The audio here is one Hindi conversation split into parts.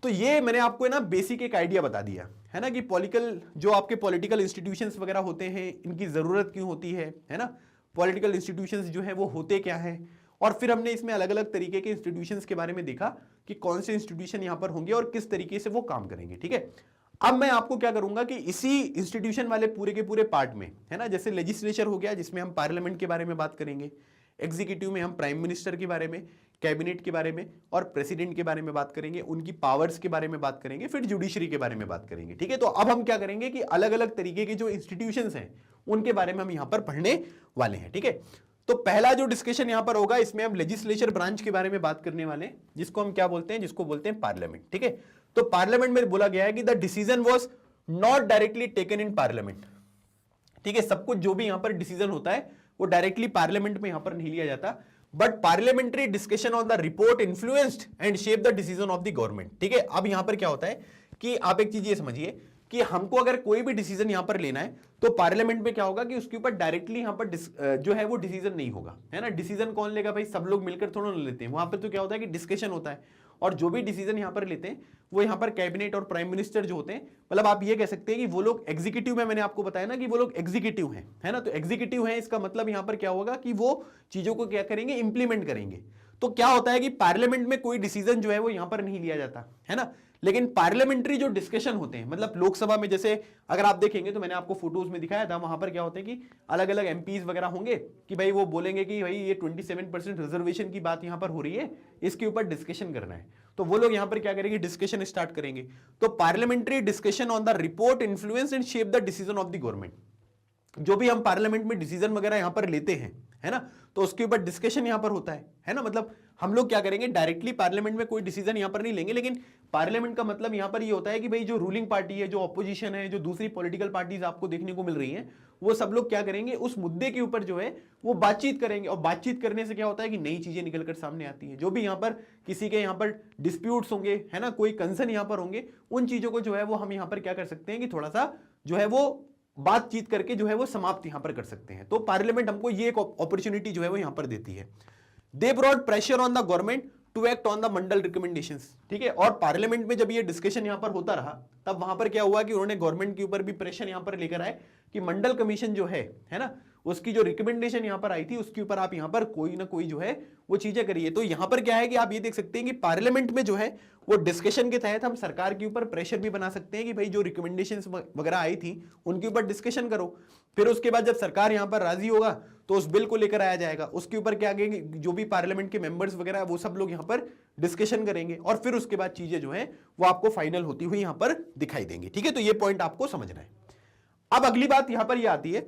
तो ये मैंने आपको ना बेसिक एक आइडिया बता दिया है ना कि पॉलिटिकल जो आपके पॉलिटिकल इंस्टीट्यूशंस वगैरह होते हैं इनकी जरूरत क्यों होती है ना, पॉलिटिकल इंस्टीट्यूशंस जो है वो होते क्या है, और फिर हमने इसमें अलग अलग तरीके के इंस्टीट्यूशंस के बारे में देखा कि कौन से इंस्टीट्यूशन यहां पर होंगे और किस तरीके से वो काम करेंगे। ठीक है, अब मैं आपको क्या करूंगा कि इसी इंस्टीट्यूशन वाले पूरे के पूरे पार्ट में है ना, जैसे लेजिस्लेचर हो गया जिसमें हम पार्लियामेंट के बारे में बात करेंगे, एग्जीक्यूटिव में हम प्राइम मिनिस्टर के बारे में, कैबिनेट के बारे में और प्रेसिडेंट के बारे में बात करेंगे, उनकी पावर्स के बारे में बात करेंगे, फिर जुडिशरी के बारे में बात करेंगे। ठीक है, तो अब हम क्या करेंगे कि अलग अलग तरीके के जो इंस्टीट्यूशंस हैं उनके बारे में हम यहां पर पढ़ने वाले हैं। ठीक है, तो पहला जो डिस्कशन यहां पर होगा इसमें हम लेजिस्लेचर ब्रांच के बारे में बात करने वाले हैं, जिसको हम क्या बोलते हैं, जिसको बोलते हैं पार्लियामेंट। ठीक है, तो पार्लियामेंट में बोला गया है कि the decision was not directly taken in parliament. ठीक है, सब कुछ जो भी यहां पर डिसीजन होता है वो डायरेक्टली पार्लियामेंट में यहां पर नहीं लिया जाता, but parliamentary discussion on the report influenced and shape the decision of the government. ठीक है, अब यहां पर क्या होता है कि आप एक चीज ये समझिए कि हमको अगर कोई भी डिसीजन यहां पर लेना है तो पार्लियामेंट में क्या होगा कि उसके ऊपर डायरेक्टली यहां पर जो है वो डिसीजन नहीं होगा, है ना। डिसीजन कौन लेगा भाई, सब लोग मिलकर थोड़ा ना लेते हैं, वहां पर तो क्या होता है कि डिस्कशन होता है, और जो भी डिसीजन यहां पर लेते हैं वो यहां पर कैबिनेट और प्राइम मिनिस्टर जो होते हैं, मतलब आप ये कह सकते हैं कि वो लोग एग्जीक्यूटिव में, मैंने आपको बताया ना कि वो लोग एग्जीक्यूटिव हैं, है ना। तो एग्जीक्यूटिव है इसका मतलब यहां पर क्या होगा कि वो चीजों को क्या करेंगे, इंप्लीमेंट करेंगे। तो क्या होता है कि पार्लियामेंट में कोई डिसीजन जो है वो यहां पर नहीं लिया जाता, है ना, लेकिन पार्लियामेंट्री जो डिस्कशन होते हैं, मतलब लोकसभा में जैसे अगर आप देखेंगे तो मैंने आपको फोटोज में दिखाया था, वहां पर क्या होता है कि अलग अलग एमपीज वगैरह होंगे कि भाई वो बोलेंगे कि भाई ये 27% रिजर्वेशन की बात यहां पर हो रही है, इसके ऊपर डिस्कशन करना है, तो वो लोग यहां पर क्या करेंगे, डिस्कशन स्टार्ट करेंगे। तो parliamentary discussion on the report influence and shape the decision of the government. जो भी हम पार्लियामेंट में डिसीजन वगैरह यहां पर लेते हैं, है ना, तो उसके ऊपर डिस्कशन यहां पर होता है ना। मतलब हम लोग क्या करेंगे, डायरेक्टली पार्लियामेंट में कोई डिसीजन यहां पर नहीं लेंगे, लेकिन पार्लियामेंट का मतलब यहां पर ये होता है कि भाई जो रूलिंग पार्टी है, जो ऑपोजिशन है, जो दूसरी पॉलिटिकल पार्टीज आपको देखने को मिल रही हैं, वो सब लोग क्या करेंगे, उस मुद्दे के ऊपर जो है वो बातचीत करेंगे, और बातचीत करने से क्या होता है कि नई चीजें निकलकर सामने आती हैं। जो भी यहां पर किसी के यहां पर डिस्प्यूट्स होंगे, है ना, कोई कंसर्न यहां पर होंगे, उन चीजों को जो है वो हम यहां पर क्या कर सकते हैं कि थोड़ा सा जो है वो बातचीत करके जो है वो समाप्त यहां पर कर सकते हैं। तो पार्लियामेंट हमको ये एक अपॉर्चुनिटी जो है वो यहां पर देती है। They brought pressure on the government to act on the Mandal recommendations. ठीक है, और पार्लियामेंट में जब ये डिस्कशन यहां पर होता रहा, तब वहां पर क्या हुआ कि उन्होंने गवर्नमेंट के ऊपर भी प्रेशर यहां पर लेकर आए कि मंडल कमीशन जो है ना, उसकी जो रिकमेंडेशन यहां पर आई थी उसके ऊपर आप यहां पर कोई ना कोई जो है वो चीजें करिए। तो यहां पर क्या है कि आप ये देख सकते हैं कि पार्लियामेंट में जो है वो डिस्कशन के तहत हम सरकार के ऊपर प्रेशर भी बना सकते हैं कि भाई जो रिकमेंडेशंस वगैरह आई थी उनके ऊपर डिस्कशन करो। फिर उसके बाद जब सरकार यहां पर राजी होगा तो उस बिल को लेकर आया जाएगा, उसके ऊपर क्या कहेंगे, जो भी पार्लियामेंट के मेंबर्स वगैरह वो सब लोग यहां पर डिस्कशन करेंगे, और फिर उसके बाद चीजें जो है वो आपको फाइनल होती हुई यहां पर दिखाई देंगी। ठीक है, तो ये पॉइंट आपको समझना है। अब अगली बात यहां पर ये आती है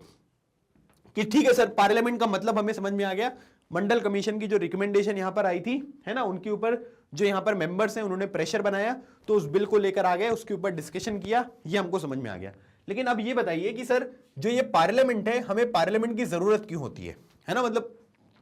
कि ठीक है सर, पार्लियामेंट का मतलब हमें समझ में आ गया, मंडल कमीशन की जो रिकमेंडेशन यहां पर आई थी, है ना, उनके ऊपर जो यहां पर मेंबर्स हैं उन्होंने प्रेशर बनाया, तो उस बिल को लेकर आ गए, उसके ऊपर डिस्कशन किया, ये हमको समझ में आ गया। लेकिन अब ये बताइए कि सर जो ये पार्लियामेंट है, हमें पार्लियामेंट की जरूरत क्यों होती है ना, मतलब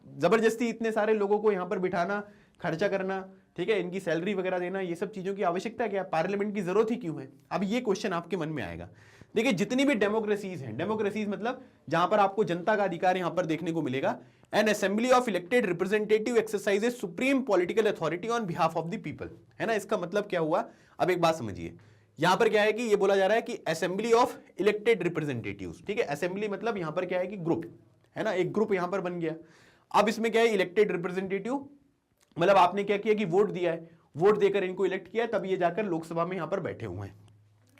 जबरदस्ती इतने सारे लोगों को यहां पर बिठाना, खर्चा करना, ठीक है, इनकी सैलरी वगैरह देना, ये सब चीजों की आवश्यकता क्या है, पार्लियामेंट की जरूरत ही क्यों है। अब ये क्वेश्चन आपके मन में आएगा। देखिए, जितनी भी डेमोक्रेसीज हैं, डेमोक्रेसीज मतलब जहां पर आपको जनता का अधिकार यहां पर देखने को मिलेगा, N assembly of elected representative exercises supreme political authority on behalf of the people, है ना। इसका मतलब क्या हुआ, अब एक बात समझिए, यहां पर क्या है कि ये बोला जा रहा है कि असेंबली ऑफ इलेक्टेड रिप्रेजेंटेटिव्स, ठीक है, असेंबली मतलब यहां पर क्या है कि ग्रुप, है ना, एक ग्रुप यहां पर बन गया। अब इसमें क्या है, इलेक्टेड रिप्रेजेंटेटिव मतलब आपने क्या किया कि वोट दिया है, वोट देकर इनको इलेक्ट किया, तब ये जाकर लोकसभा में यहां पर बैठे हुए हैं।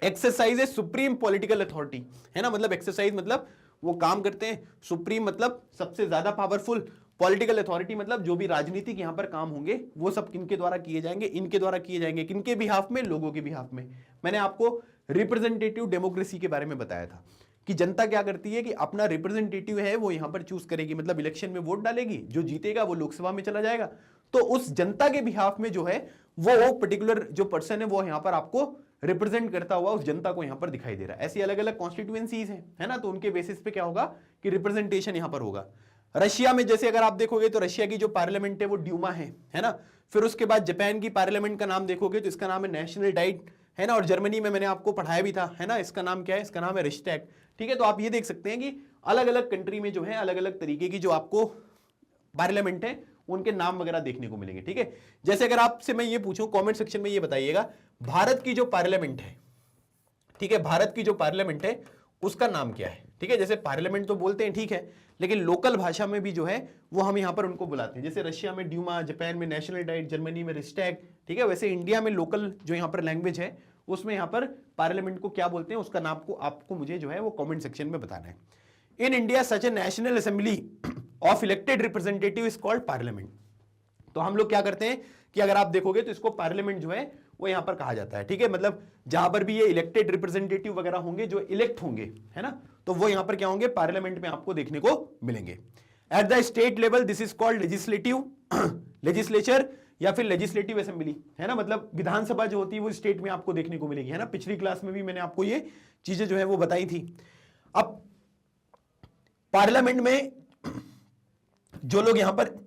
एक्सरसाइज सुप्रीम पॉलिटिकल अथॉरिटी, है ना, मतलब एक्सरसाइज मतलब वो काम करते हैं, सुप्रीम मतलब सबसे ज्यादा पावरफुल, पॉलिटिकल अथॉरिटी मतलब जो भी राजनीतिक यहां पर काम होंगे वो सब किनके द्वारा किए जाएंगे, इनके द्वारा किए जाएंगे। किनके बिहाफ में, लोगों के बिहाफ में। मैंने आपको रिप्रेजेंटेटिव डेमोक्रेसी के बारे में बताया था कि जनता क्या करती है कि अपना रिप्रेजेंटेटिव है वो यहां पर चूज करेगी, मतलब इलेक्शन में वोट डालेगी, जो जीतेगा वो लोकसभा में चला जाएगा। तो उस जनता के बिहाफ में जो है वो पर्टिकुलर जो पर्सन है वो यहां पर आपको रिप्रेजेंट करता हुआ उस जनता को यहां पर दिखाई दे रहा है। ऐसी अलग अलग कॉन्स्टिट्यूएंसीज हैं, है ना, तो उनके बेसिस पे क्या होगा कि रिप्रेजेंटेशन यहां पर होगा। रशिया में जैसे अगर आप देखोगे तो रशिया की जो पार्लियामेंट है वो ड्यूमा है ना। फिर उसके बाद जापान की पार्लियामेंट का नाम देखोगे तो इसका नाम है नेशनल डाइट, है ना। और जर्मनी में मैंने आपको पढ़ाया भी था, है ना, इसका नाम क्या है, इसका नाम है रिश्टैग। ठीक है, तो आप ये देख सकते हैं कि अलग अलग कंट्री में जो है अलग अलग तरीके की जो आपको पार्लियामेंट है उनके नाम वगैरह देखने को मिलेंगे। ठीक है, जैसे अगर आपसे मैं ये पूछूं, कमेंट सेक्शन में ये बताइएगा, भारत की जो पार्लियामेंट है, ठीक है, भारत की जो पार्लियामेंट है उसका नाम क्या है, ठीक है। जैसे पार्लियामेंट तो बोलते हैं, ठीक है, लेकिन लोकल भाषा में भी जो है वो हम यहां पर उनको बुलाते हैं। जैसे रशिया में ड्यूमा, जापान में नेशनल डाइट, जर्मनी में रिस्टैग, ठीक है, वैसे इंडिया में लोकल जो यहां पर लैंग्वेज है उसमें यहां पर पार्लियामेंट को क्या बोलते हैं, उसका नाम को आपको मुझे जो है वो कमेंट सेक्शन में बताना है। In India such A national assembly of elected representative is called parliament. तो हम लोग क्या करते हैं कि अगर आप देखोगे तो इसको पार्लियामेंट जो है वो यहां पर कहा जाता है, ठीक है। मतलब जहां पर भी ये इलेक्टेड रिप्रेजेंटेटिव वगैरह होंगे जो इलेक्ट होंगे, है ना, तो वो यहां पर क्या होंगे, पार्लियामेंट में आपको देखने को मिलेंगे। At the state level this is called legislative legislature या फिर लेजिस्लेटिव असेंबली, है ना। मतलब विधानसभा जो होती है वो स्टेट में आपको देखने को मिलेगी, है ना। पिछली क्लास में भी मैंने आपको ये चीजें जो है वो बताई थी। अब पार्लियामेंट में जो लोग यहां पर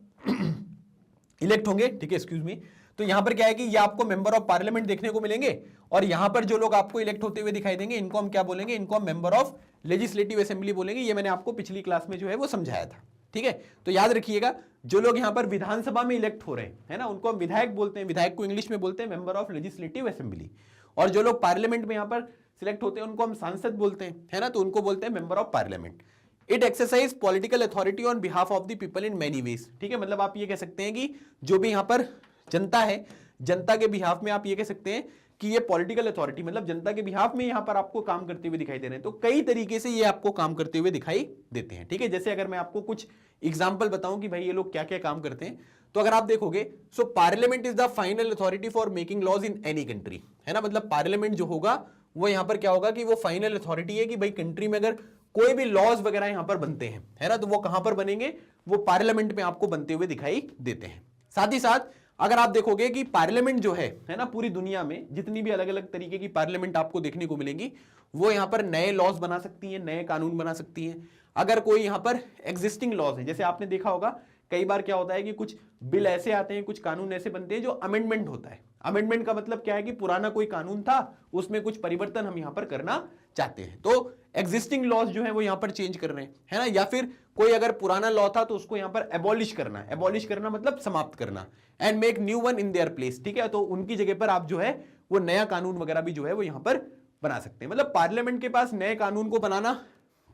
इलेक्ट होंगे, ठीक है, एक्सक्यूज मी, तो यहां पर क्या है कि ये आपको मेंबर ऑफ पार्लियामेंट देखने को मिलेंगे, और यहां पर जो लोग आपको इलेक्ट होते हुए दिखाई देंगे इनको हम क्या बोलेंगे, इनको हम मेंबर ऑफ लेजिस्लेटिव असेंबली बोलेंगे। ये मैंने आपको पिछली क्लास में जो है वो समझाया था, ठीक है। तो याद रखिएगा, जो लोग यहां पर विधानसभा में इलेक्ट हो रहे हैं, है ना, उनको हम विधायक बोलते हैं, विधायक को इंग्लिश में बोलते हैं मेंबर ऑफ लेजिस्लेटिव असेंबली। और जो लोग पार्लियामेंट में यहां पर सिलेक्ट होते हैं उनको हम सांसद बोलते हैं, है ना, तो उनको बोलते हैं member of parliament. It exercise political authority on behalf of the people in many ways, ठीक है। मतलब आप ये कह सकते हैं कि जो भी यहां पर जनता है, जनता के बिहाफ में आप ये कह सकते हैं कि ये पॉलिटिकल अथॉरिटी, मतलब जनता के बिहाफ में यहां पर आपको काम करते हुए दिखाई दे रहे हैं। तो कई तरीके से ये आपको काम करते हुए दिखाई देते हैं, ठीक है। जैसे अगर मैं आपको कुछ एग्जांपल बताऊं कि भाई ये लोग क्या क्या काम करते हैं, तो अगर आप देखोगे, so parliament is the final authority for making laws in any country, है ना। मतलब पार्लियामेंट जो होगा वो यहां पर क्या होगा कि वो फाइनल अथॉरिटी है कि भाई कंट्री में अगर कोई भी लॉज वगैरह यहां पर बनते हैं, है ना, तो वो कहां पर बनेंगे, वो पार्लियामेंट में आपको बनते हुए दिखाई देते हैं। साथ ही साथ अगर आप देखोगे कि पार्लियामेंट जो है ना, पूरी दुनिया में जितनी भी अलग अलग तरीके की पार्लियामेंट आपको देखने को मिलेंगी, वो यहां पर नए लॉज बना सकती हैं, नए कानून बना सकती हैं। अगर कोई यहां पर एग्जिस्टिंग लॉज है, जैसे आपने देखा होगा कई बार क्या होता है कि कुछ बिल ऐसे आते हैं, कुछ कानून ऐसे बनते हैं जो अमेंडमेंट होता है। अमेंडमेंट का मतलब क्या है कि पुराना कोई कानून था, उसमें कुछ परिवर्तन हम यहां पर करना चाहते हैं, तो एग्जिस्टिंग लॉज जो है वो यहां पर चेंज कर रहे हैं, है ना। या फिर कोई अगर पुराना लॉ था तो उसको यहां पर एबॉलिश करना है, एबॉलिश करना मतलब समाप्त करना, and make new one in their place, ठीक है। तो उनकी जगह पर आप जो है वो नया कानून वगैरह भी जो है वो यहां पर बना सकते हैं। मतलब पार्लियामेंट के पास नए कानून को बनाना,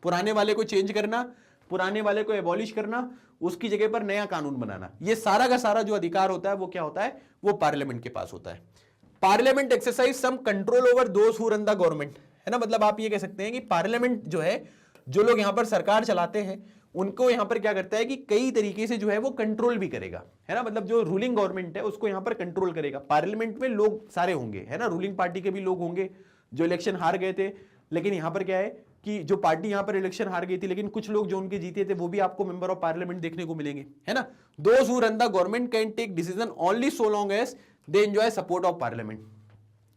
पुराने वाले को चेंज करना, पुराने वाले को एबॉलिश करना, उसकी जगह पर नया कानून बनाना, ये सारा का सारा जो अधिकार होता है वो क्या होता है, वो पार्लियामेंट के पास होता है। Parliament exercise some control over those who run the government, है ना। मतलब आप ये कह सकते हैं कि पार्लियामेंट जो है, जो लोग यहां पर सरकार चलाते हैं उनको यहां पर क्या करता है कि कई तरीके से जो है वो कंट्रोल भी करेगा, है ना। मतलब जो रूलिंग गवर्नमेंट है उसको यहां पर कंट्रोल करेगा। पार्लियामेंट में लोग सारे होंगे, है ना, रूलिंग पार्टी के भी लोग होंगे जो इलेक्शन हार गए थे, लेकिन यहां पर क्या है कि जो पार्टी यहां पर इलेक्शन हार गई थी, लेकिन कुछ लोग जो उनके जीते थे वो भी आपको मेंबर ऑफ पार्लियामेंट देखने को मिलेंगे, है ना। Those who run the government can take decision only so long as they enjoy support of parliament,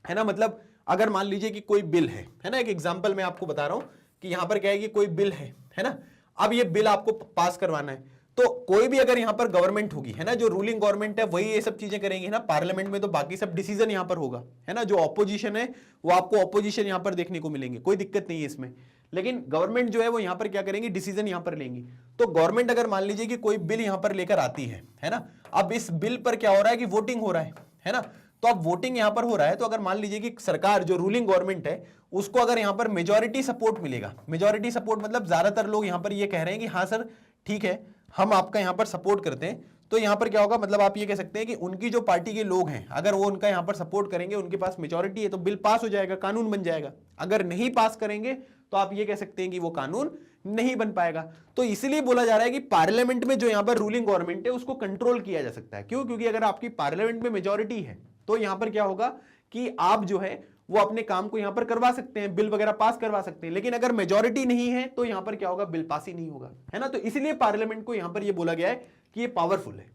है ना। मतलब अगर मान लीजिए कि कोई बिल है ना, एक एग्जांपल मैं आपको बता रहा हूं कि यहां पर क्या है कि कोई बिल है ना, अब ये बिल आपको पास करवाना है, तो कोई भी अगर यहां पर गवर्नमेंट होगी, है ना, जो रूलिंग गवर्नमेंट है वही ये सब चीजें करेंगे, है ना। पार्लियामेंट में तो बाकी सब डिसीजन यहां पर होगा, है ना। जो ऑपोजिशन है वो आपको ऑपोजिशन यहां पर देखने को मिलेंगे, कोई दिक्कत नहीं है इसमें, लेकिन गवर्नमेंट जो है वो यहां पर क्या करेंगे, डिसीजन यहां पर लेंगी। तो गवर्नमेंट अगर मान लीजिए कि कोई बिल यहां पर लेकर आती है ना, अब इस बिल पर क्या हो रहा है कि वोटिंग हो रहा है ना, तो अब वोटिंग यहां पर हो रहा है, तो अगर मान लीजिए कि सरकार जो रूलिंग गवर्नमेंट है उसको अगर यहां पर मेजॉरिटी सपोर्ट मिलेगा, मेजॉरिटी सपोर्ट मतलब ज्यादातर लोग यहां पर ये कह रहे हैं कि हाँ सर ठीक है हम आपका यहां पर सपोर्ट करते हैं, तो यहां पर क्या होगा, मतलब आप ये कह सकते हैं कि उनकी जो पार्टी के लोग हैं अगर वो उनका यहां पर सपोर्ट करेंगे, उनके पास मेजॉरिटी है, तो बिल पास हो जाएगा, कानून बन जाएगा। अगर नहीं पास करेंगे तो आप ये कह सकते हैं कि वो कानून नहीं बन पाएगा। तो इसलिए बोला जा रहा है कि पार्लियामेंट में जो यहां पर रूलिंग गवर्नमेंट है उसको कंट्रोल किया जा सकता है। क्यों? क्योंकि अगर आपकी पार्लियामेंट में मेजॉरिटी है तो यहां पर क्या होगा कि आप जो है वो अपने काम को यहां पर करवा सकते हैं, बिल वगैरह पास करवा सकते हैं। लेकिन अगर मेजॉरिटी नहीं है तो यहां पर क्या होगा, बिल पास ही नहीं होगा, है ना। तो इसलिए पार्लियामेंट को यहां पर यह बोला गया है कि ये पावरफुल है।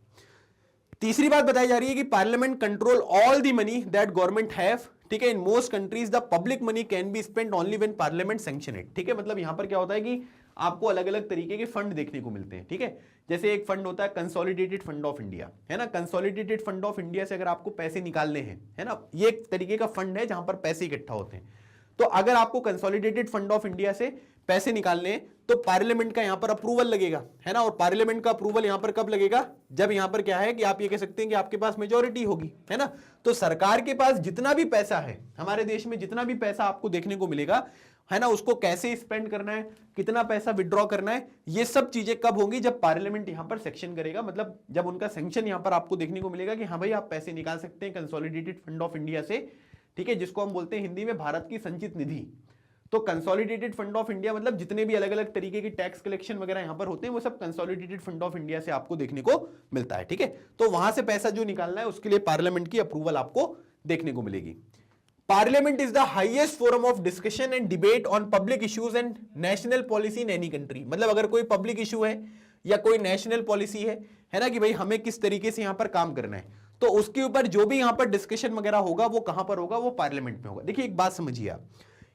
तीसरी बात बताई जा रही है कि parliament control all the money that government have, ठीक है। In most countries the public money can be spent only when parliament sanction it, ठीक है। मतलब यहां पर क्या होता है कि आपको अलग अलग तरीके के फंड देखने को मिलते हैं, ठीक है। जैसे एक फंड होता है कंसोलिडेटेड फंड ऑफ इंडिया, है ना। कंसोलिडेटेड फंड ऑफ इंडिया से अगर आपको पैसे निकालने हैं, है ना, ये एक तरीके का फंड है जहां पर पैसे इकट्ठा होते हैं। तो अगर आपको कंसोलिडेटेड फंड ऑफ इंडिया से पैसे निकालने हैं तो पार्लियामेंट का यहां पर अप्रूवल लगेगा, है ना। और पार्लियामेंट का अप्रूवल यहां पर कब लगेगा, जब यहां पर क्या है कि आप ये कह सकते हैं कि आपके पास मेजॉरिटी होगी, है ना। तो सरकार के पास जितना भी पैसा है हमारे देश में, जितना भी पैसा आपको देखने को मिलेगा, है ना, उसको कैसे स्पेंड करना है, कितना पैसा विड्रॉ करना है, ये सब चीजें कब होंगी, जब पार्लियामेंट यहां पर सेक्शन करेगा, मतलब जब उनका सैंक्शन यहां पर आपको देखने को मिलेगा कि हाँ भाई आप पैसे निकाल सकते हैं कंसोलिडेटेड फंड ऑफ इंडिया से, ठीक है, जिसको हम बोलते हैं हिंदी में भारत की संचित निधि। तो कंसोलिडेटेड फंड ऑफ इंडिया मतलब जितने भी अलग अलग तरीके की टैक्स कलेक्शन वगैरह यहां पर होते हैं वो सब कंसोलिडेटेड फंड ऑफ इंडिया से आपको देखने को मिलता है, ठीक है। तो वहां से पैसा जो निकालना है उसके लिए पार्लियामेंट की अप्रूवल आपको देखने को मिलेगी। Parliament is the highest forum of discussion and debate on public issues and national policy in any country. मतलब अगर कोई पब्लिक इशू है या कोई नेशनल पॉलिसी है ना, कि भाई हमें किस तरीके से यहां पर काम करना है, तो उसके ऊपर जो भी यहां पर डिस्कशन वगैरह होगा वो कहां पर होगा, वो पार्लियामेंट में होगा। देखिए एक बात समझिए आप,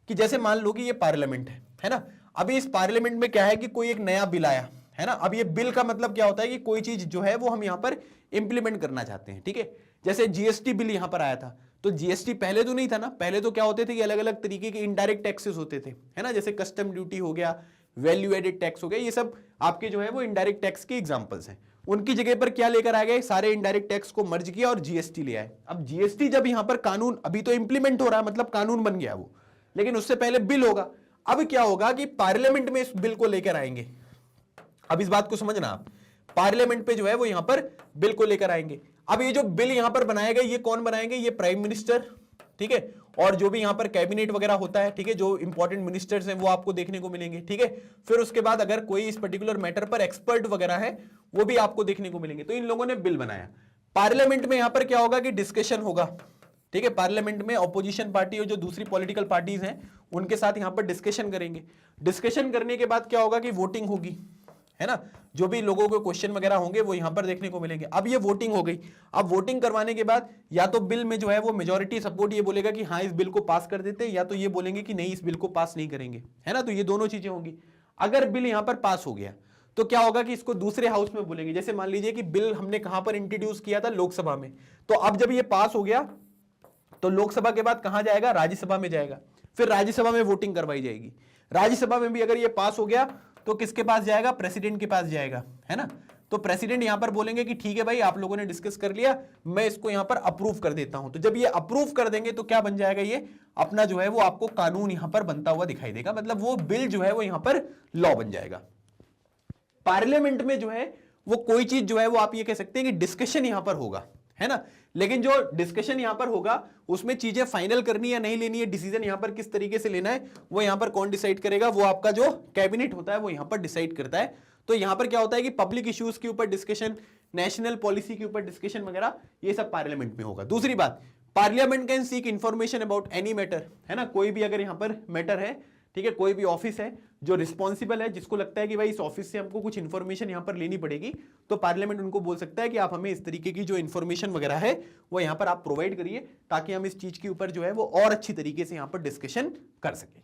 कि जैसे मान लो कि ये पार्लियामेंट है ना, अभी इस पार्लियामेंट में क्या है कि कोई एक नया बिल आया, है ना। अब ये बिल का मतलब क्या होता है कि कोई चीज जो है वो हम यहां पर इंप्लीमेंट करना चाहते हैं, ठीक है। जैसे जीएसटी बिल यहां पर आया था, तो जीएसटी पहले तो नहीं था ना, पहले तो क्या होते थे कि अलग अलग तरीके के इनडायरेक्ट टैक्सेस होते थे, है ना, जैसे कस्टम ड्यूटी हो गया, वैल्यू एडेड टैक्स हो गया, ये सब आपके जो है वो इनडायरेक्ट टैक्स के एग्जांपल्स हैं। उनकी जगह पर क्या लेकर आ गए, सारे इनडायरेक्ट टैक्स को मर्ज किया और जीएसटी ले आए। अब जीएसटी जब यहां पर कानून अभी तो इंप्लीमेंट हो रहा है, मतलब कानून बन गया वो, लेकिन उससे पहले बिल होगा। अब क्या होगा कि पार्लियामेंट में इस बिल को लेकर आएंगे। अब इस बात को समझना आप, पार्लियामेंट पे जो है वो यहां पर बिल को लेकर आएंगे। अब ये जो बिल यहां पर बनाए गए ये कौन बनाएंगे, ये प्राइम मिनिस्टर, ठीक है, और जो भी यहां पर कैबिनेट वगैरह होता है, ठीक है, जो इंपॉर्टेंट मिनिस्टर्स हैं वो आपको देखने को मिलेंगे, ठीक है। फिर उसके बाद अगर कोई इस पर्टिकुलर मैटर पर एक्सपर्ट वगैरह है वो भी आपको देखने को मिलेंगे। तो इन लोगों ने बिल बनाया। पार्लियामेंट में यहां पर क्या होगा कि डिस्कशन होगा, ठीक है। पार्लियामेंट में ऑपोजिशन पार्टी और जो दूसरी पॉलिटिकल पार्टीज हैं उनके साथ यहां पर डिस्कशन करेंगे। डिस्कशन करने के बाद क्या होगा कि वोटिंग होगी, है ना, जो भी लोगों को क्वेश्चन वगैरह होंगे वो यहां पर देखने को मिलेंगे। अब ये वोटिंग हो गई। अब वोटिंग करवाने के बाद या तो बिल में जो है वो मेजॉरिटी सपोर्ट ये बोलेगा कि हाँ इस बिल को पास कर देते हैं, या तो ये बोलेंगे कि नहीं इस बिल को पास नहीं करेंगे, है ना। तो ये दोनों चीजें होंगी। अगर बिल यहां पर पास हो गया तो क्या होगा कि इसको दूसरे हाउस में बोलेंगे। जैसे मान लीजिए कि बिल हमने कहां पर इंट्रोड्यूस किया था, लोकसभा में, तो अब जब ये पास हो गया तो लोकसभा के बाद कहां जाएगा, राज्यसभा में जाएगा। फिर राज्यसभा में वोटिंग करवाई जाएगी। राज्यसभा में भी अगर ये पास हो गया तो किसके पास जाएगा, प्रेसिडेंट के पास जाएगा, है ना। तो प्रेसिडेंट यहां पर बोलेंगे कि ठीक है भाई आप लोगों ने डिस्कस कर लिया, मैं इसको यहां पर अप्रूव कर देता हूं। तो जब ये अप्रूव कर देंगे तो क्या बन जाएगा, ये अपना जो है वो आपको कानून यहां पर बनता हुआ दिखाई देगा, मतलब वो बिल जो है वो यहां पर लॉ बन जाएगा। पार्लियामेंट में जो है वो कोई चीज जो है वो आप ये कह सकते हैं कि डिस्कशन यहां पर होगा, है ना। लेकिन जो डिस्कशन यहां पर होगा उसमें चीजें फाइनल करनी या नहीं लेनी है, डिसीजन यहां पर किस तरीके से लेना है, वो यहां पर कौन डिसाइड करेगा, वो आपका जो कैबिनेट होता है वो यहां पर डिसाइड करता है। तो यहां पर क्या होता है कि पब्लिक इश्यूज के ऊपर डिस्कशन, नेशनल पॉलिसी के ऊपर डिस्कशन वगैरह ये सब पार्लियामेंट में होगा। दूसरी बात, parliament can seek information about any matter, है ना। कोई भी अगर यहां पर मैटर है, ठीक है, कोई भी ऑफिस है जो रिस्पॉन्सिबल है, जिसको लगता है कि भाई इस ऑफिस से हमको कुछ इंफॉर्मेशन यहां पर लेनी पड़ेगी, तो पार्लियामेंट उनको बोल सकता है कि आप हमें इस तरीके की जो इंफॉर्मेशन वगैरह है वो यहां पर आप प्रोवाइड करिए, ताकि हम इस चीज के ऊपर जो है वो और अच्छी तरीके से यहां पर डिस्कशन कर सकें।